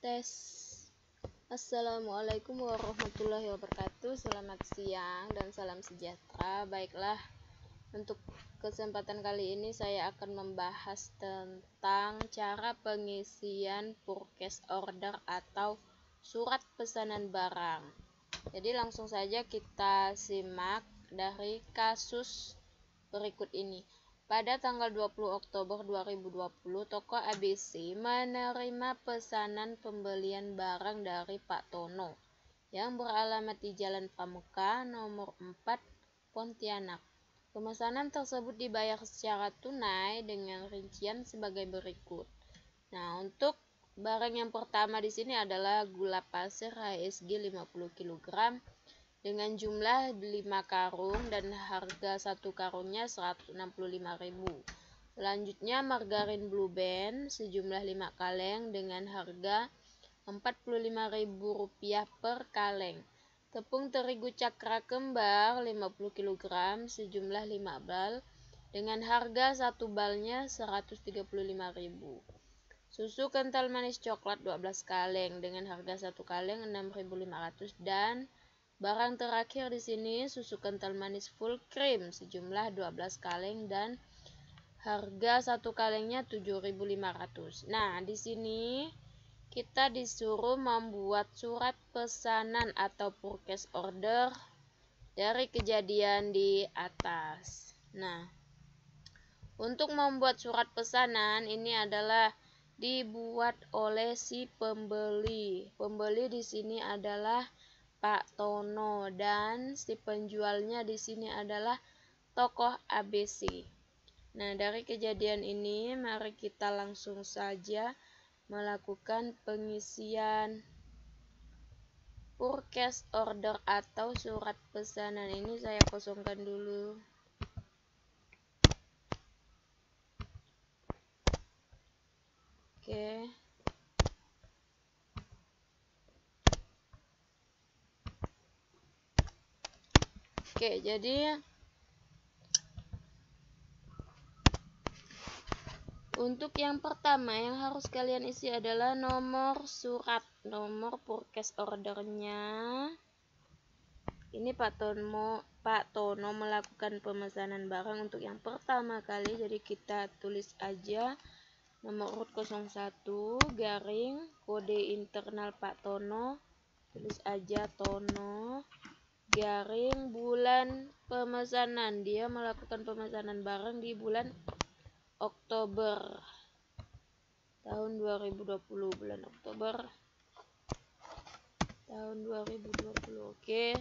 Tes. Assalamualaikum warahmatullahi wabarakatuh. Selamat siang dan salam sejahtera. Baiklah, untuk kesempatan kali ini saya akan membahas tentang cara pengisian purchase order atau surat pesanan barang. Jadi langsung saja kita simak dari kasus berikut ini. Pada tanggal 20 Oktober 2020, toko ABC menerima pesanan pembelian barang dari Pak Tono yang beralamat di Jalan Pramuka nomor 4, Pontianak. Pemesanan tersebut dibayar secara tunai dengan rincian sebagai berikut. Nah, untuk barang yang pertama di sini adalah gula pasir HSG 50 kg dengan jumlah 5 karung dan harga satu karungnya 165.000. Selanjutnya margarin Blue Band sejumlah 5 kaleng dengan harga Rp45.000 per kaleng. Tepung terigu cakra kembar 50 kg sejumlah 5 bal dengan harga satu balnya Rp135.000. Susu kental manis coklat 12 kaleng dengan harga satu kaleng Rp6.500 dan barang terakhir di sini susu kental manis full cream sejumlah 12 kaleng dan harga satu kalengnya Rp7.500. Nah, di sini kita disuruh membuat surat pesanan atau purchase order dari kejadian di atas. Nah, untuk membuat surat pesanan ini adalah dibuat oleh si pembeli. Pembeli di sini adalah Pak Tono dan si penjualnya di sini adalah tokoh ABC. Nah, dari kejadian ini mari kita langsung saja melakukan pengisian purchase order atau surat pesanan. Ini saya kosongkan dulu. Oke, jadi untuk yang pertama yang harus kalian isi adalah nomor surat, nomor purchase ordernya. Ini Pak Tono melakukan pemesanan barang untuk yang pertama kali, jadi kita tulis aja nomor urut 01 garing kode internal Pak Tono, tulis aja Tono garing bulan pemesanan. Dia melakukan pemesanan barang di bulan Oktober tahun 2020, bulan Oktober tahun 2020. Oke,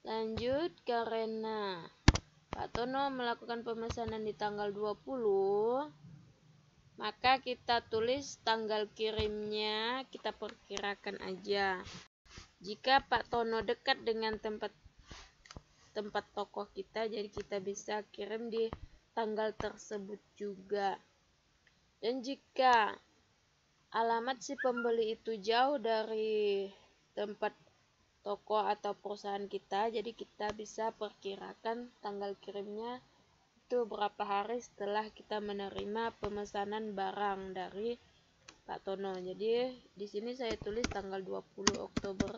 lanjut. Karena Pak Tono melakukan pemesanan di tanggal 20, maka kita tulis tanggal kirimnya, kita perkirakan aja. Jika Pak Tono dekat dengan tempat toko kita, jadi kita bisa kirim di tanggal tersebut juga. Dan jika alamat si pembeli itu jauh dari tempat toko atau perusahaan kita, jadi kita bisa perkirakan tanggal kirimnya itu berapa hari setelah kita menerima pemesanan barang dari Pak Tono. Jadi di sini saya tulis tanggal 20 Oktober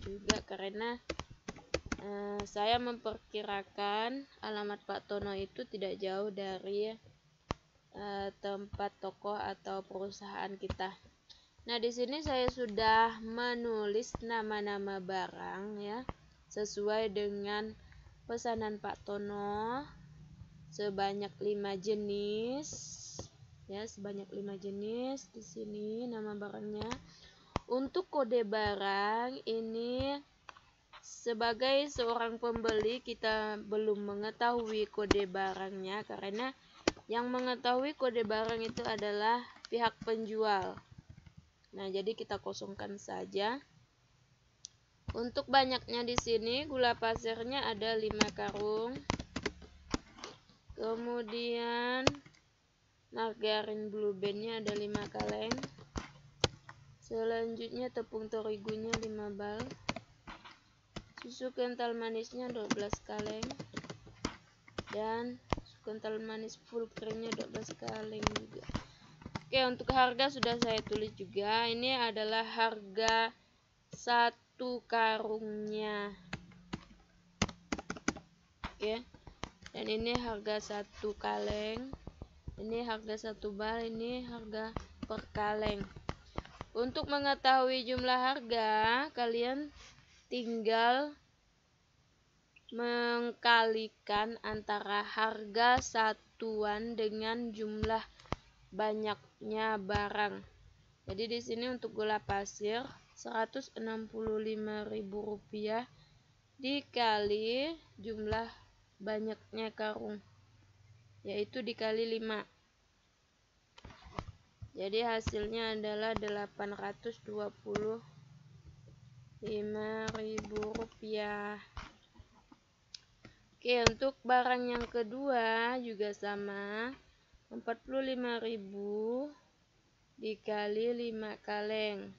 juga karena saya memperkirakan alamat Pak Tono itu tidak jauh dari tempat toko atau perusahaan kita. Nah, di sini saya sudah menulis nama-nama barang ya, sesuai dengan pesanan Pak Tono sebanyak 5 jenis. Ya, sebanyak 5 jenis di sini nama barangnya. Untuk kode barang ini sebagai seorang pembeli kita belum mengetahui kode barangnya karena yang mengetahui kode barang itu adalah pihak penjual. Nah, jadi kita kosongkan saja. Untuk banyaknya di sini gula pasirnya ada 5 karung. Kemudian margarin Blue Band-nya ada 5 kaleng. Selanjutnya tepung terigunya 5 bal. Susu kental manisnya 12 kaleng. Dan susu kental manis full creamnya 12 kaleng juga. Oke, untuk harga sudah saya tulis juga. Ini adalah harga satu karungnya. Oke. Dan ini harga satu kaleng. Ini harga satu bal, ini harga per kaleng. Untuk mengetahui jumlah harga, kalian tinggal mengkalikan antara harga satuan dengan jumlah banyaknya barang. Jadi di sini untuk gula pasir Rp165.000 dikali jumlah banyaknya karung, yaitu dikali 5. Jadi hasilnya adalah Rp825.000. Oke, untuk barang yang kedua juga sama. 45.000 dikali 5 kaleng.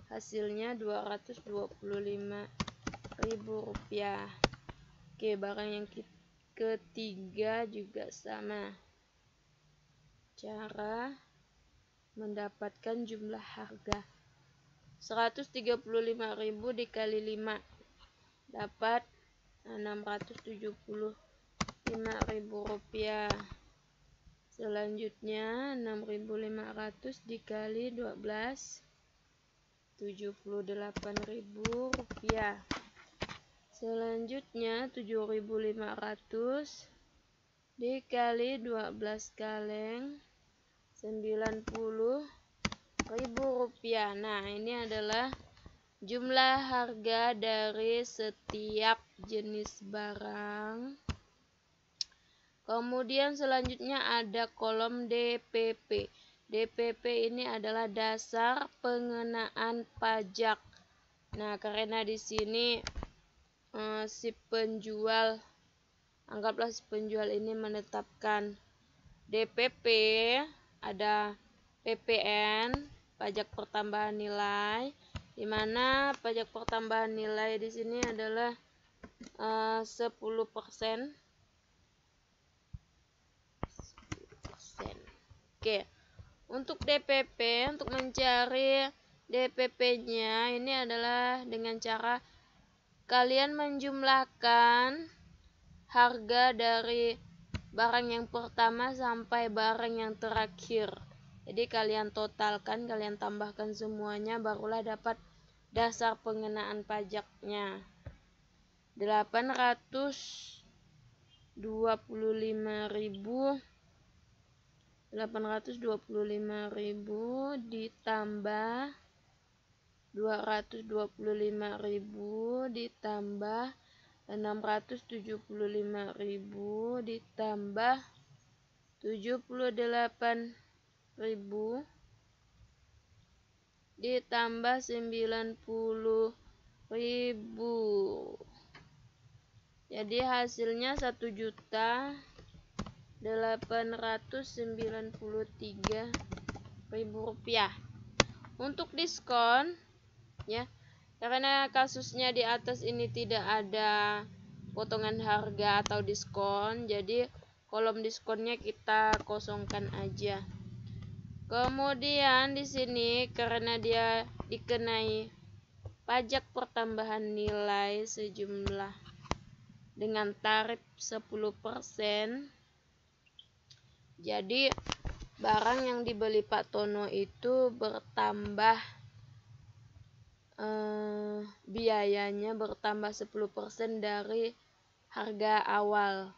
Hasilnya Rp225.000. Oke, barang yang ketiga juga sama. Cara mendapatkan jumlah harga 135.000 dikali 5 dapat Rp675.000. Selanjutnya 6.500 dikali 12 Rp78.000. Selanjutnya 7.500 dikali 12 kaleng Rp90.000. Nah, ini adalah jumlah harga dari setiap jenis barang. Kemudian selanjutnya ada kolom DPP. DPP ini adalah dasar pengenaan pajak. Nah, karena di sini si penjual, anggaplah si penjual ini menetapkan DPP, ada PPN, pajak pertambahan nilai, di mana pajak pertambahan nilai di sini adalah 10%. Oke, untuk DPP, untuk mencari DPP-nya ini adalah dengan cara kalian menjumlahkan harga dari barang yang pertama sampai barang yang terakhir. Jadi kalian totalkan, kalian tambahkan semuanya, barulah dapat dasar pengenaan pajaknya. 825.000 ditambah 225.000 ditambah 675.000 ditambah 78.000 ditambah 90.000. Jadi hasilnya Rp1.893.000. Untuk diskon, ya, karena kasusnya di atas ini tidak ada potongan harga atau diskon, jadi kolom diskonnya kita kosongkan aja. Kemudian di sini karena dia dikenai pajak pertambahan nilai sejumlah dengan tarif 10%, jadi barang yang dibeli Pak Tono itu bertambah, biayanya bertambah 10% dari harga awal.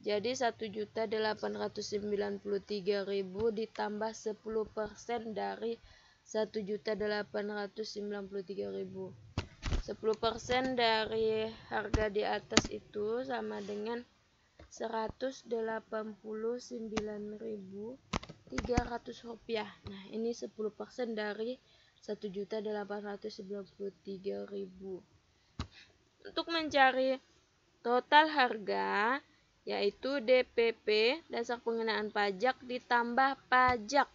Jadi 1.893.000 ditambah 10% dari 1.893.000. 10% dari harga di atas itu sama dengan Rp189.300. Nah, ini 10% dari 1.893.000. Untuk mencari total harga, yaitu DPP, dasar pengenaan pajak, ditambah pajak.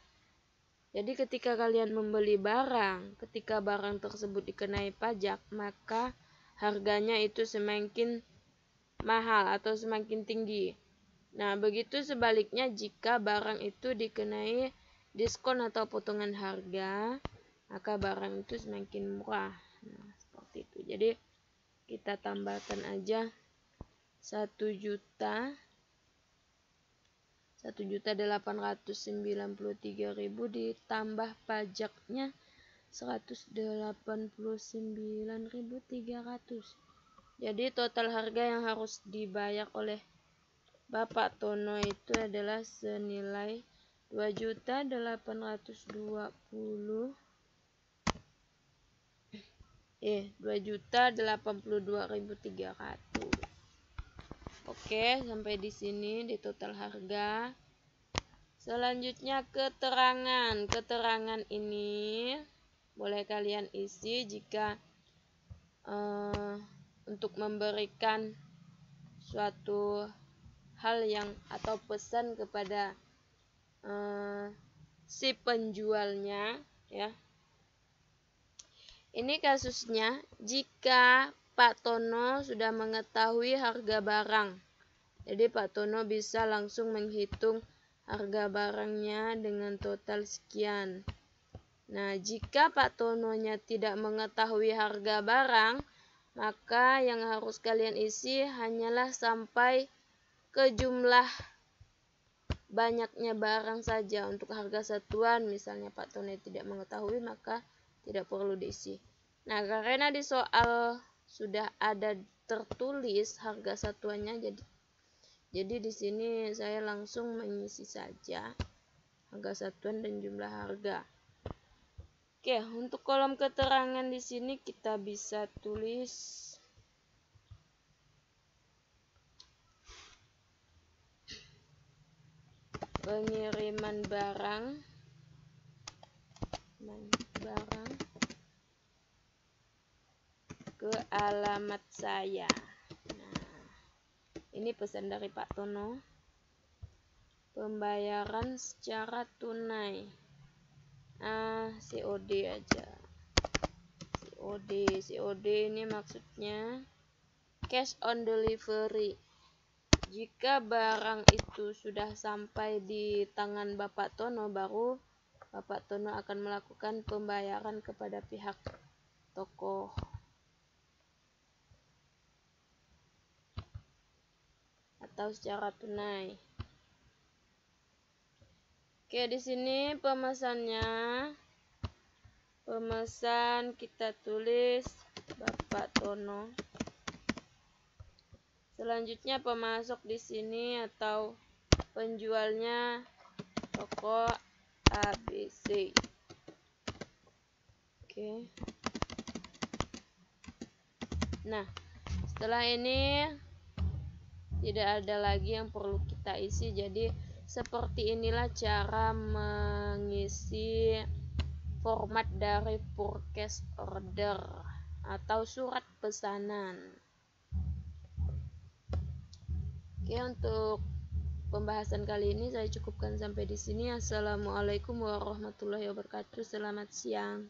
Jadi ketika kalian membeli barang, ketika barang tersebut dikenai pajak, maka harganya itu semakin mahal atau semakin tinggi. Nah, begitu sebaliknya jika barang itu dikenai diskon atau potongan harga, maka barang itu semakin murah. Nah, seperti itu. Jadi kita tambahkan aja 1.893.000 ditambah pajaknya 189.300. Jadi total harga yang harus dibayar oleh Bapak Tono itu adalah senilai 2.082.300. Oke, sampai di sini di total harga. Selanjutnya keterangan. Keterangan ini boleh kalian isi jika untuk memberikan suatu hal yang atau pesan kepada si penjualnya, ya. Ini kasusnya jika Pak Tono sudah mengetahui harga barang. Jadi Pak Tono bisa langsung menghitung harga barangnya dengan total sekian. Nah, jika Pak Tononya tidak mengetahui harga barang, maka yang harus kalian isi hanyalah sampai ke jumlah banyaknya barang saja. Untuk harga satuan, misalnya Pak Tono tidak mengetahui, maka tidak perlu diisi. Nah, karena di soal sudah ada tertulis harga satuannya, jadi di sini saya langsung mengisi saja harga satuan dan jumlah harga. Oke, untuk kolom keterangan di sini kita bisa tulis pengiriman barang ke alamat saya. Nah, ini pesan dari Pak Tono. Pembayaran secara tunai. COD aja. COD ini maksudnya cash on delivery. Jika barang itu sudah sampai di tangan Bapak Tono, baru Bapak Tono akan melakukan pembayaran kepada pihak toko. Atau secara tunai. Oke, di sini pemesannya. Pemesan kita tulis Bapak Tono. Selanjutnya pemasok di sini atau penjualnya toko ABC. Oke. Nah, setelah ini tidak ada lagi yang perlu kita isi. Jadi seperti inilah cara mengisi format dari purchase order atau surat pesanan. Oke, untuk pembahasan kali ini saya cukupkan sampai di sini. Assalamualaikum warahmatullahi wabarakatuh. Selamat siang.